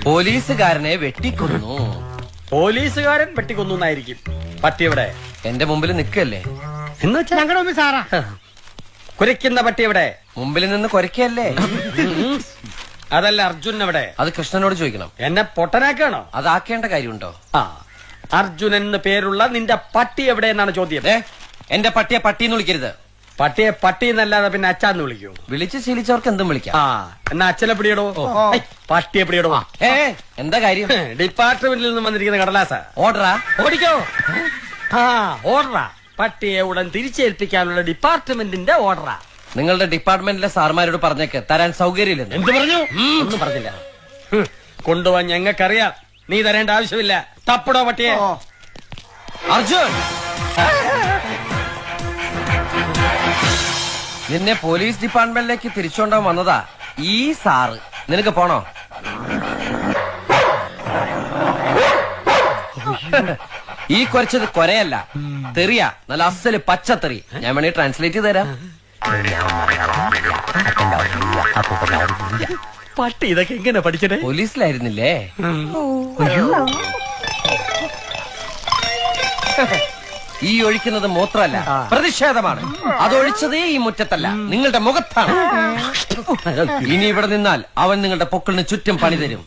പോലീസുകാരനെ വെട്ടിക്കൊന്നു. പോലീസുകാരൻ വെട്ടിക്കൊന്നായിരിക്കും. പട്ടി എവിടെ? എന്റെ മുമ്പിൽ നിൽക്കല്ലേ. എന്ന് വെച്ചാ ഞങ്ങളുടെ മുമ്പിൽ സാറാ. കുരയ്ക്കുന്ന പട്ടി എവിടെ? മുമ്പിൽ നിന്ന് കൊരക്കല്ലേ. അതല്ല, അർജുൻ എവിടെ? അത് കൃഷ്ണനോട് ചോദിക്കണം. എന്നെ പൊട്ടനാക്കാണോ? അതാക്കേണ്ട കാര്യമുണ്ടോ? ആ, അർജുൻ എന്ന് പേരുള്ള നിന്റെ പട്ടി എവിടെ എന്നാണ് ചോദ്യം. എന്റെ പട്ടിയെ പട്ടിന്ന് വിളിക്കരുത്. പട്ടിയെ പട്ടി എന്നല്ലാതെ പിന്നെ അച്ഛന്ന് വിളിക്കൂ. വിളിച്ച് ശീലിച്ചവർക്ക് എന്തും വിളിക്കാം. ആ, എന്നാ അച്ഛനെ പിടിയിടോ. പട്ടിയെ പിടിയിടോ. എന്താ കാര്യം? ഡിപ്പാർട്ട്മെന്റിൽ നിന്ന് വന്നിരിക്കുന്ന കടലാസ. ഓർഡറാ? ഓടിക്കോ. ആ, ഓർഡറാ. പട്ടിയെ ഉടൻ തിരിച്ചേൽപ്പിക്കാനുള്ള ഡിപ്പാർട്ട്മെന്റിന്റെ ഓർഡറാ. നിങ്ങളുടെ ഡിപ്പാർട്ട്മെന്റിലെ സാർമാരോട് പറഞ്ഞേക്ക് തരാൻ സൗകര്യമില്ലെന്ന്. എന്ത് പറഞ്ഞു? ഒന്നും പറഞ്ഞില്ല. കൊണ്ടുപോവാൻ ഞങ്ങൾക്കറിയാം. നീ തരേണ്ട ആവശ്യമില്ല. തപ്പടോ പട്ടിയെ. അർജുൻ, നിന്നെ പോലീസ് ഡിപ്പാർട്ട്മെന്റിലേക്ക് തിരിച്ചുകൊണ്ടാൻ വന്നതാ ഈ സാറ്. നിനക്ക് പോണോ? ഈ കുറച്ചത് കൊരയല്ല, തെറിയ. നല്ല അസല് പച്ചത്തെറി. ഞാൻ വേണേ ട്രാൻസ്ലേറ്റ് ചെയ്ത് തരാം. പട്ടി ഇതൊക്കെ എങ്ങനെ പഠിച്ചേ? പോലീസിലായിരുന്നില്ലേ? ഈ ഒഴിക്കുന്നത് മൂത്രമല്ല, പ്രതിഷേധമാണ്. അതൊഴിച്ചതേ ഈ മുറ്റത്തല്ല, നിങ്ങളുടെ മുഖത്താണ്. ഇനി ഇവിടെ നിന്നാൽ അവൻ നിങ്ങളുടെ പൊക്കിളിന് ചുറ്റും പണി തരും.